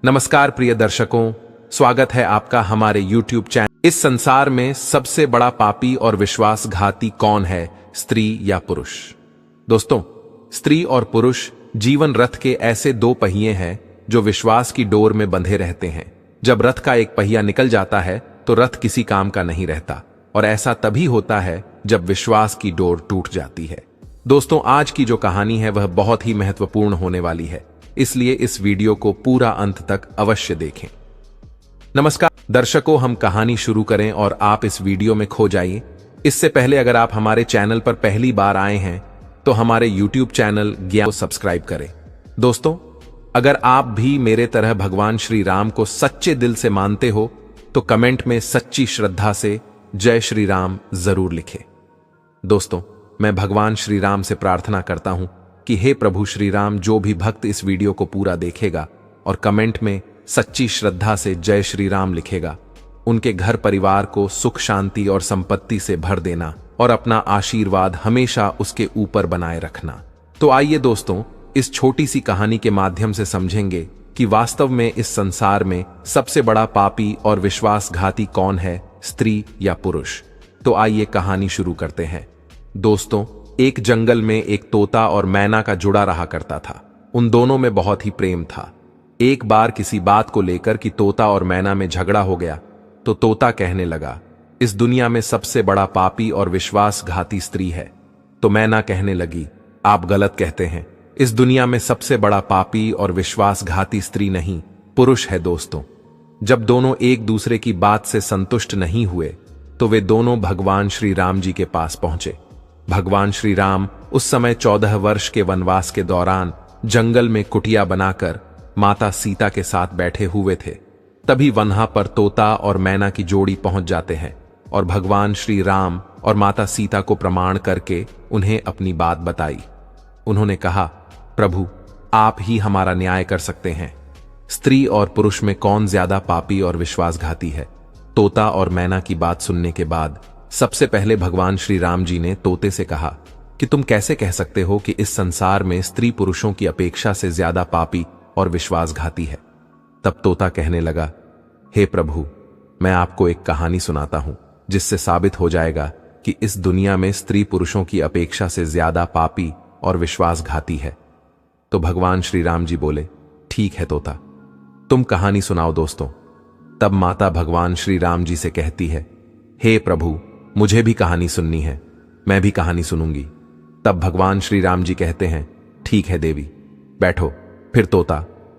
नमस्कार प्रिय दर्शकों, स्वागत है आपका हमारे YouTube चैनल। इस संसार में सबसे बड़ा पापी और विश्वासघाती कौन है, स्त्री या पुरुष? दोस्तों, स्त्री और पुरुष जीवन रथ के ऐसे दो पहिए हैं जो विश्वास की डोर में बंधे रहते हैं। जब रथ का एक पहिया निकल जाता है तो रथ किसी काम का नहीं रहता, और ऐसा तभी होता है जब विश्वास की डोर टूट जाती है। दोस्तों, आज की जो कहानी है वह बहुत ही महत्वपूर्ण होने वाली है, इसलिए इस वीडियो को पूरा अंत तक अवश्य देखें। नमस्कार दर्शकों, हम कहानी शुरू करें और आप इस वीडियो में खो जाइए। इससे पहले अगर आप हमारे चैनल पर पहली बार आए हैं तो हमारे YouTube चैनल ज्ञान को सब्सक्राइब करें। दोस्तों, अगर आप भी मेरे तरह भगवान श्री राम को सच्चे दिल से मानते हो तो कमेंट में सच्ची श्रद्धा से जय श्री राम जरूर लिखें। दोस्तों, मैं भगवान श्री राम से प्रार्थना करता हूं कि हे प्रभु श्री राम, जो भी भक्त इस वीडियो को पूरा देखेगा और कमेंट में सच्ची श्रद्धा से जय श्री राम लिखेगा, उनके घर परिवार को सुख शांति और संपत्ति से भर देना और अपना आशीर्वाद हमेशा उसके ऊपर बनाए रखना। तो आइए दोस्तों, इस छोटी सी कहानी के माध्यम से समझेंगे कि वास्तव में इस संसार में सबसे बड़ा पापी और विश्वासघाती कौन है, स्त्री या पुरुष। तो आइए कहानी शुरू करते हैं। दोस्तों, एक जंगल में एक तोता और मैना का जुड़ा रहा करता था। उन दोनों में बहुत ही प्रेम था। एक बार किसी बात को लेकर कि तोता और मैना में झगड़ा हो गया तो तोता कहने लगा, इस दुनिया में सबसे बड़ा पापी और विश्वासघाती स्त्री है। तो मैना कहने लगी, आप गलत कहते हैं, इस दुनिया में सबसे बड़ा पापी और विश्वासघाती स्त्री नहीं, पुरुष है। दोस्तों, जब दोनों एक दूसरे की बात से संतुष्ट नहीं हुए तो वे दोनों भगवान श्री राम जी के पास पहुंचे। भगवान श्री राम उस समय 14 वर्ष के वनवास के दौरान जंगल में कुटिया बनाकर माता सीता के साथ बैठे हुए थे। तभी वहां पर तोता और मैना की जोड़ी पहुंच जाते हैं और भगवान श्री राम और माता सीता को प्रमाण करके उन्हें अपनी बात बताई। उन्होंने कहा, प्रभु, आप ही हमारा न्याय कर सकते हैं। स्त्री और पुरुष में कौन ज्यादा पापी और विश्वासघाती है? तोता और मैना की बात सुनने के बाद सबसे पहले भगवान श्री राम जी ने तोते से कहा कि तुम कैसे कह सकते हो कि इस संसार में स्त्री पुरुषों की अपेक्षा से ज्यादा पापी और विश्वासघाती है? तब तोता कहने लगा, हे प्रभु, मैं आपको एक कहानी सुनाता हूं जिससे साबित हो जाएगा कि इस दुनिया में स्त्री पुरुषों की अपेक्षा से ज्यादा पापी और विश्वासघाती है। तो भगवान श्री राम जी बोले, ठीक है तोता, तुम कहानी सुनाओ। दोस्तों, तब माता भगवान श्री राम जी से कहती है, हे प्रभु, मुझे भी कहानी सुननी है, मैं भी कहानी सुनूंगी। तब भगवान श्री राम जी कहते हैं, ठीक है देवी, बैठो। फिर तोता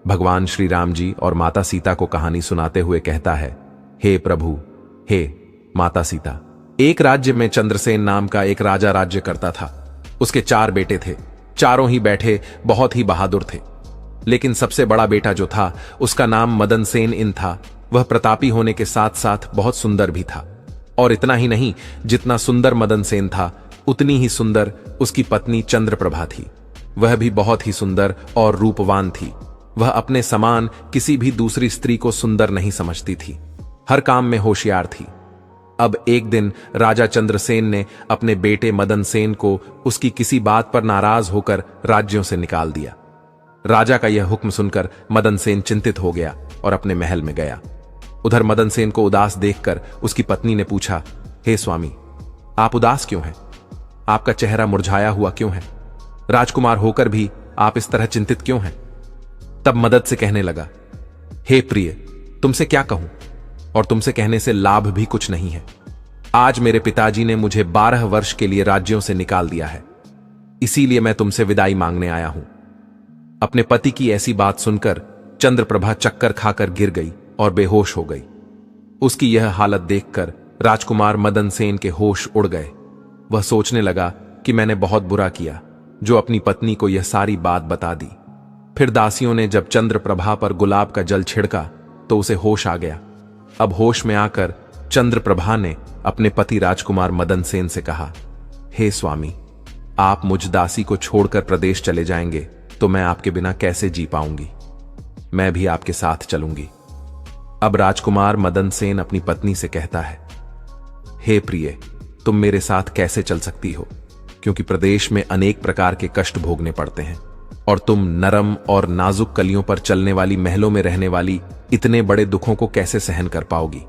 भगवान श्री राम जी और माता सीता को कहानी सुनाते हुए कहता है, हे प्रभु, हे माता सीता, एक राज्य में चंद्रसेन नाम का एक राजा राज्य करता था। उसके 4 बेटे थे। चारों ही बैठे बहुत ही बहादुर थे, लेकिन सबसे बड़ा बेटा जो था उसका नाम मदन सेन इन था। वह प्रतापी होने के साथ साथ बहुत सुंदर भी था। और इतना ही नहीं, जितना सुंदर मदन सेन था उतनी ही सुंदर उसकी पत्नी चंद्रप्रभा थी। वह भी बहुत ही सुंदर और रूपवान थी। वह अपने समान किसी भी दूसरी स्त्री को सुंदर नहीं समझती थी। हर काम में होशियार थी। अब एक दिन राजा चंद्रसेन ने अपने बेटे मदन सेन को उसकी किसी बात पर नाराज होकर राज्यों से निकाल दिया। राजा का यह हुक्म सुनकर मदन सेन चिंतित हो गया और अपने महल में गया। उधर मदन सेन को उदास देखकर उसकी पत्नी ने पूछा, हे स्वामी, आप उदास क्यों हैं? आपका चेहरा मुरझाया हुआ क्यों है? राजकुमार होकर भी आप इस तरह चिंतित क्यों हैं? तब मदन से कहने लगा, हे प्रिय, तुमसे क्या कहूं, और तुमसे कहने से लाभ भी कुछ नहीं है। आज मेरे पिताजी ने मुझे 12 वर्ष के लिए राज्यों से निकाल दिया है, इसीलिए मैं तुमसे विदाई मांगने आया हूं। अपने पति की ऐसी बात सुनकर चंद्रप्रभा चक्कर खाकर गिर गई और बेहोश हो गई। उसकी यह हालत देखकर राजकुमार मदन सेन के होश उड़ गए। वह सोचने लगा कि मैंने बहुत बुरा किया जो अपनी पत्नी को यह सारी बात बता दी। फिर दासियों ने जब चंद्रप्रभा पर गुलाब का जल छिड़का तो उसे होश आ गया। अब होश में आकर चंद्रप्रभा ने अपने पति राजकुमार मदन सेन से कहा, हे स्वामी, आप मुझ दासी को छोड़कर प्रदेश चले जाएंगे तो मैं आपके बिना कैसे जी पाऊंगी? मैं भी आपके साथ चलूंगी। अब राजकुमार मदन सेन अपनी पत्नी से कहता है, हे प्रिय, तुम मेरे साथ कैसे चल सकती हो, क्योंकि प्रदेश में अनेक प्रकार के कष्ट भोगने पड़ते हैं। और तुम नरम और नाजुक कलियों पर चलने वाली महलों में रहने वाली इतने बड़े दुखों को कैसे सहन कर पाओगी?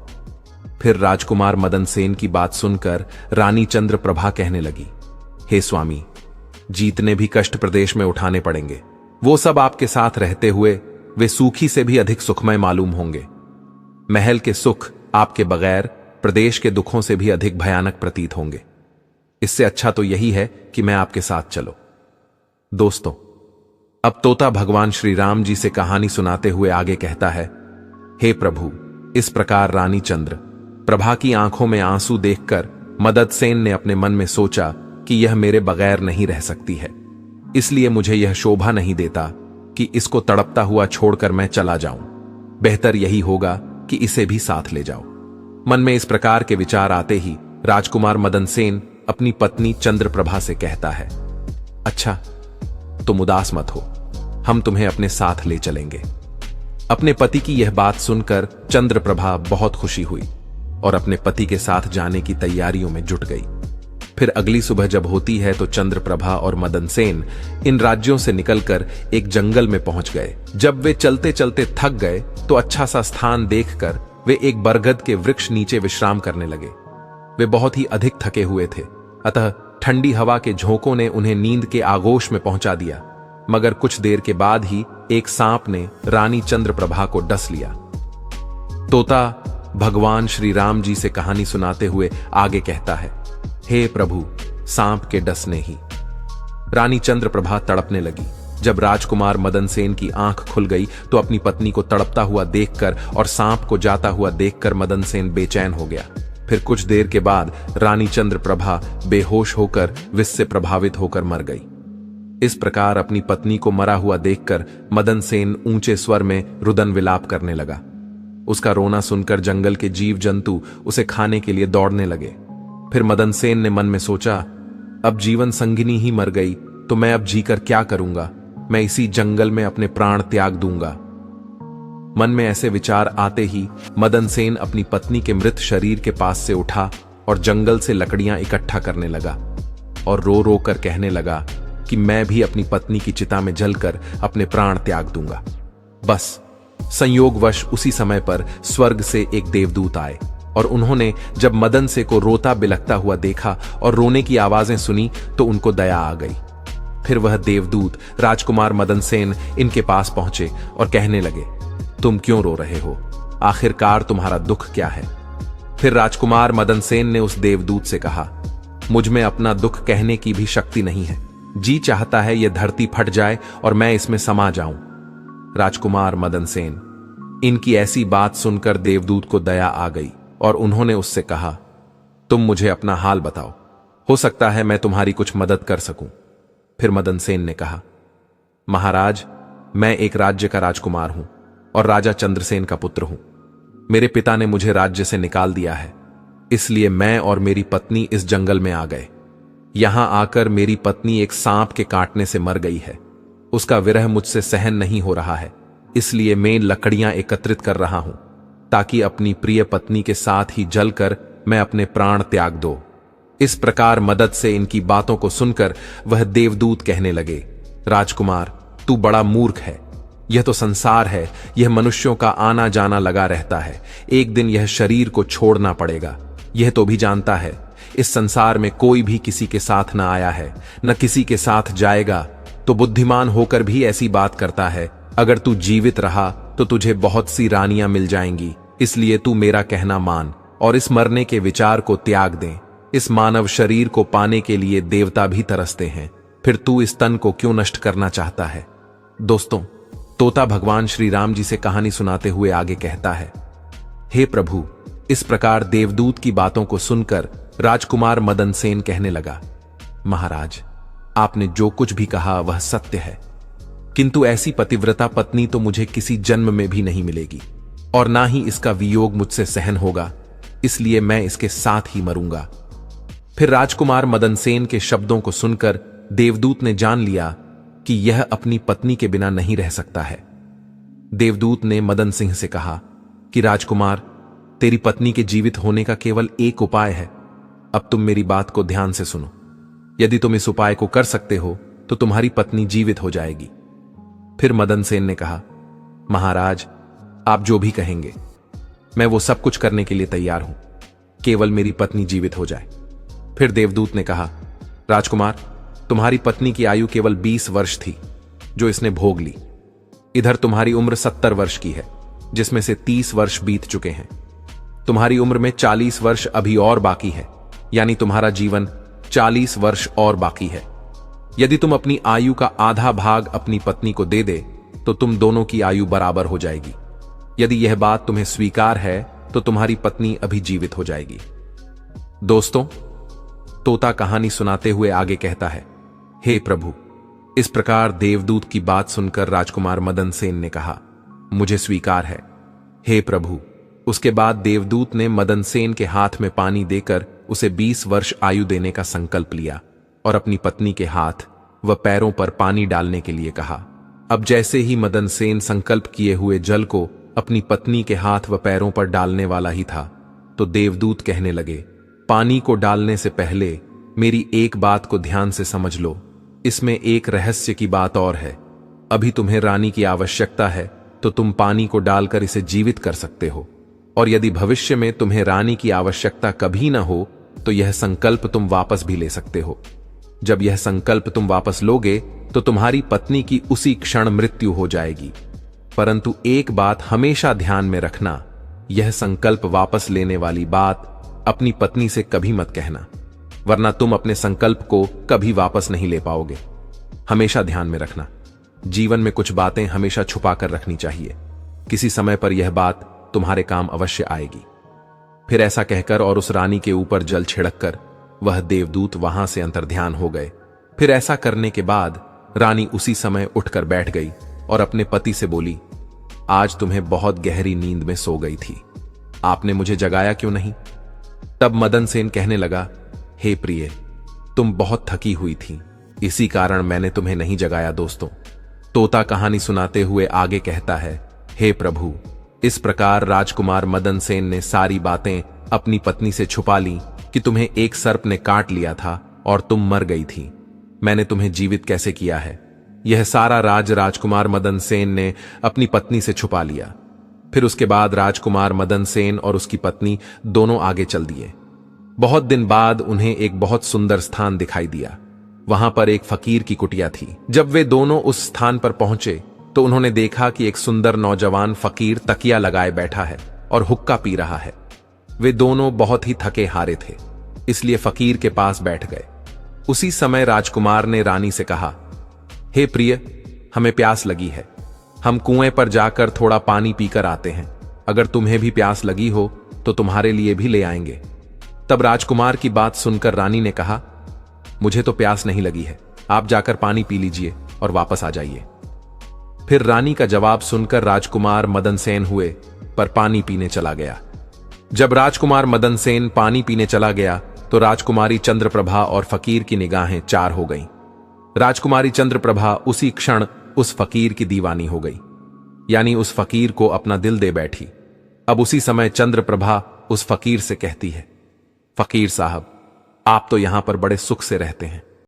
फिर राजकुमार मदन सेन की बात सुनकर रानी चंद्रप्रभा कहने लगी, हे स्वामी, जीतने भी कष्ट प्रदेश में उठाने पड़ेंगे। वो सब आपके साथ रहते हुए वे सूखी से भी अधिक सुखमय मालूम होंगे। महल के सुख आपके बगैर प्रदेश के दुखों से भी अधिक भयानक प्रतीत होंगे। इससे अच्छा तो यही है कि मैं आपके साथ चलो। दोस्तों, अब तोता भगवान श्री राम जी से कहानी सुनाते हुए आगे कहता है, हे प्रभु, इस प्रकार रानी चंद्र प्रभा की आंखों में आंसू देखकर मदनसेन ने अपने मन में सोचा कि यह मेरे बगैर नहीं रह सकती है, इसलिए मुझे यह शोभा नहीं देता कि इसको तड़पता हुआ छोड़कर मैं चला जाऊं। बेहतर यही होगा कि इसे भी साथ ले जाओ। मन में इस प्रकार के विचार आते ही राजकुमार मदनसेन अपनी पत्नी चंद्रप्रभा से कहता है, अच्छा, तुम उदास मत हो, हम तुम्हें अपने साथ ले चलेंगे। अपने पति की यह बात सुनकर चंद्रप्रभा बहुत खुशी हुई और अपने पति के साथ जाने की तैयारियों में जुट गई। फिर अगली सुबह जब होती है तो चंद्रप्रभा और मदनसेन इन राज्यों से निकलकर एक जंगल में पहुंच गए। जब वे चलते चलते थक गए तो अच्छा सा स्थान देखकर वे एक बरगद के वृक्ष नीचे विश्राम करने लगे। वे बहुत ही अधिक थके हुए थे, अतः ठंडी हवा के झोंकों ने उन्हें नींद के आगोश में पहुंचा दिया। मगर कुछ देर के बाद ही एक सांप ने रानी चंद्रप्रभा को डस लिया। तोता भगवान श्री राम जी से कहानी सुनाते हुए आगे कहता है, हे प्रभु, सांप के डसने ही रानी चंद्रप्रभा तड़पने लगी। जब राजकुमार मदनसेन की आंख खुल गई तो अपनी पत्नी को तड़पता हुआ देखकर और सांप को जाता हुआ देखकर मदनसेन बेचैन हो गया। फिर कुछ देर के बाद रानी चंद्रप्रभा बेहोश होकर विष से प्रभावित होकर मर गई। इस प्रकार अपनी पत्नी को मरा हुआ देखकर मदनसेन ऊंचे स्वर में रुदन विलाप करने लगा। उसका रोना सुनकर जंगल के जीव जंतु उसे खाने के लिए दौड़ने लगे। फिर मदनसेन ने मन में सोचा, अब जीवन संगिनी ही मर गई तो मैं अब जीकर क्या करूंगा? मैं इसी जंगल में अपने प्राण त्याग दूंगा। मन में ऐसे विचार आते ही मदनसेन अपनी पत्नी के मृत शरीर के पास से उठा और जंगल से लकड़ियां इकट्ठा करने लगा और रो रो कर कहने लगा कि मैं भी अपनी पत्नी की चिता में जलकर अपने प्राण त्याग दूंगा। बस संयोगवश उसी समय पर स्वर्ग से एक देवदूत आए और उन्होंने जब मदन से को रोता बिलखता हुआ देखा और रोने की आवाजें सुनी तो उनको दया आ गई। फिर वह देवदूत राजकुमार मदनसेन इनके पास पहुंचे और कहने लगे, तुम क्यों रो रहे हो? आखिरकार तुम्हारा दुख क्या है? फिर राजकुमार मदनसेन ने उस देवदूत से कहा, मुझ में अपना दुख कहने की भी शक्ति नहीं है। जी चाहता है यह धरती फट जाए और मैं इसमें समा जाऊं। राजकुमार मदनसेन इनकी ऐसी बात सुनकर देवदूत को दया आ गई और उन्होंने उससे कहा, तुम मुझे अपना हाल बताओ, हो सकता है मैं तुम्हारी कुछ मदद कर सकूं। फिर मदनसेन ने कहा, महाराज, मैं एक राज्य का राजकुमार हूं और राजा चंद्रसेन का पुत्र हूं। मेरे पिता ने मुझे राज्य से निकाल दिया है, इसलिए मैं और मेरी पत्नी इस जंगल में आ गए। यहां आकर मेरी पत्नी एक सांप के काटने से मर गई है। उसका विरह मुझसे सहन नहीं हो रहा है, इसलिए मैं लकड़ियां एकत्रित कर रहा हूं ताकि अपनी प्रिय पत्नी के साथ ही जलकर मैं अपने प्राण त्याग दो। इस प्रकार मदद से इनकी बातों को सुनकर वह देवदूत कहने लगे, राजकुमार, तू बड़ा मूर्ख है। यह तो संसार है, यह मनुष्यों का आना जाना लगा रहता है। एक दिन यह शरीर को छोड़ना पड़ेगा। यह तो भी जानता है इस संसार में कोई भी किसी के साथ न आया है, न किसी के साथ जाएगा, तो बुद्धिमान होकर भी ऐसी बात करता है। अगर तू जीवित रहा तो तुझे बहुत सी रानियां मिल जाएंगी, इसलिए तू मेरा कहना मान और इस मरने के विचार को त्याग दे। इस मानव शरीर को पाने के लिए देवता भी तरसते हैं, फिर तू इस तन को क्यों नष्ट करना चाहता है? दोस्तों, तोता भगवान श्री राम जी से कहानी सुनाते हुए आगे कहता है, हे प्रभु, इस प्रकार देवदूत की बातों को सुनकर राजकुमार मदनसेन कहने लगा, महाराज, आपने जो कुछ भी कहा वह सत्य है, किंतु ऐसी पतिव्रता पत्नी तो मुझे किसी जन्म में भी नहीं मिलेगी और ना ही इसका वियोग मुझसे सहन होगा, इसलिए मैं इसके साथ ही मरूंगा। फिर राजकुमार मदनसेन के शब्दों को सुनकर देवदूत ने जान लिया कि यह अपनी पत्नी के बिना नहीं रह सकता है। देवदूत ने मदन सिंह से कहा कि राजकुमार, तेरी पत्नी के जीवित होने का केवल एक उपाय है। अब तुम मेरी बात को ध्यान से सुनो। यदि तुम इस उपाय को कर सकते हो तो तुम्हारी पत्नी जीवित हो जाएगी, फिर मदन सेन ने कहा, महाराज, आप जो भी कहेंगे मैं वो सब कुछ करने के लिए तैयार हूं, केवल मेरी पत्नी जीवित हो जाए। फिर देवदूत ने कहा, राजकुमार, तुम्हारी पत्नी की आयु केवल 20 वर्ष थी जो इसने भोग ली। इधर तुम्हारी उम्र 70 वर्ष की है, जिसमें से 30 वर्ष बीत चुके हैं। तुम्हारी उम्र में 40 वर्ष अभी और बाकी है, यानी तुम्हारा जीवन 40 वर्ष और बाकी है। यदि तुम अपनी आयु का आधा भाग अपनी पत्नी को दे दे तो तुम दोनों की आयु बराबर हो जाएगी। यदि यह बात तुम्हें स्वीकार है तो तुम्हारी पत्नी अभी जीवित हो जाएगी। दोस्तों, तोता कहानी सुनाते हुए आगे कहता है, हे प्रभु। इस प्रकार देवदूत की बात सुनकर राजकुमार मदन सेन ने कहा, मुझे स्वीकार है, हे प्रभु। उसके बाद देवदूत ने मदन सेन के हाथ में पानी देकर उसे 20 वर्ष आयु देने का संकल्प लिया और अपनी पत्नी के हाथ व पैरों पर पानी डालने के लिए कहा। अब जैसे ही मदन सेन संकल्प किए हुए जल को अपनी पत्नी के हाथ व पैरों पर डालने वाला ही था, तो देवदूत कहने लगे, पानी को डालने से पहले मेरी एक बात को ध्यान से समझ लो। इसमें एक रहस्य की बात और है। अभी तुम्हें रानी की आवश्यकता है तो तुम पानी को डालकर इसे जीवित कर सकते हो, और यदि भविष्य में तुम्हें रानी की आवश्यकता कभी ना हो तो यह संकल्प तुम वापस भी ले सकते हो। जब यह संकल्प तुम वापस लोगे तो तुम्हारी पत्नी की उसी क्षण मृत्यु हो जाएगी। परंतु एक बात हमेशा ध्यान में रखना, यह संकल्प वापस लेने वाली बात अपनी पत्नी से कभी मत कहना, वरना तुम अपने संकल्प को कभी वापस नहीं ले पाओगे। हमेशा ध्यान में रखना, जीवन में कुछ बातें हमेशा छुपा कर रखनी चाहिए। किसी समय पर यह बात तुम्हारे काम अवश्य आएगी। फिर ऐसा कहकर और उस रानी के ऊपर जल छिड़ककर वह देवदूत वहां से अंतर्ध्यान हो गए। फिर ऐसा करने के बाद रानी उसी समय उठकर बैठ गई और अपने पति से बोली, आज तुम्हें बहुत गहरी नींद में सो गई थी, आपने मुझे जगाया क्यों नहीं? तब मदन सेन कहने लगा, हे प्रिय, तुम बहुत थकी हुई थी, इसी कारण मैंने तुम्हें नहीं जगाया। दोस्तों, तोता कहानी सुनाते हुए आगे कहता है, हे प्रभु। इस प्रकार राजकुमार मदन सेन ने सारी बातें अपनी पत्नी से छुपा ली कि तुम्हें एक सर्प ने काट लिया था और तुम मर गई थी। मैंने तुम्हें जीवित कैसे किया है, यह सारा राज राजकुमार मदन सेन ने अपनी पत्नी से छुपा लिया। फिर उसके बाद राजकुमार मदन सेन और उसकी पत्नी दोनों आगे चल दिए। बहुत दिन बाद उन्हें एक बहुत सुंदर स्थान दिखाई दिया। वहां पर एक फकीर की कुटिया थी। जब वे दोनों उस स्थान पर पहुंचे तो उन्होंने देखा कि एक सुंदर नौजवान फकीर तकिया लगाए बैठा है और हुक्का पी रहा है। वे दोनों बहुत ही थके हारे थे, इसलिए फकीर के पास बैठ गए। उसी समय राजकुमार ने रानी से कहा, हे प्रिय, हमें प्यास लगी है, हम कुएं पर जाकर थोड़ा पानी पीकर आते हैं। अगर तुम्हें भी प्यास लगी हो तो तुम्हारे लिए भी ले आएंगे। तब राजकुमार की बात सुनकर रानी ने कहा, मुझे तो प्यास नहीं लगी है, आप जाकर पानी पी लीजिए और वापस आ जाइए। फिर रानी का जवाब सुनकर राजकुमार मदन सेन हुए पर पानी पीने चला गया। जब राजकुमार मदन सेन पानी पीने चला गया तो राजकुमारी चंद्रप्रभा और फकीर की निगाहें चार हो गईं। राजकुमारी चंद्रप्रभा उसी क्षण उस फकीर की दीवानी हो गई, यानी उस फकीर को अपना दिल दे बैठी। अब उसी समय चंद्रप्रभा उस फकीर से कहती है, फकीर साहब, आप तो यहां पर बड़े सुख से रहते हैं,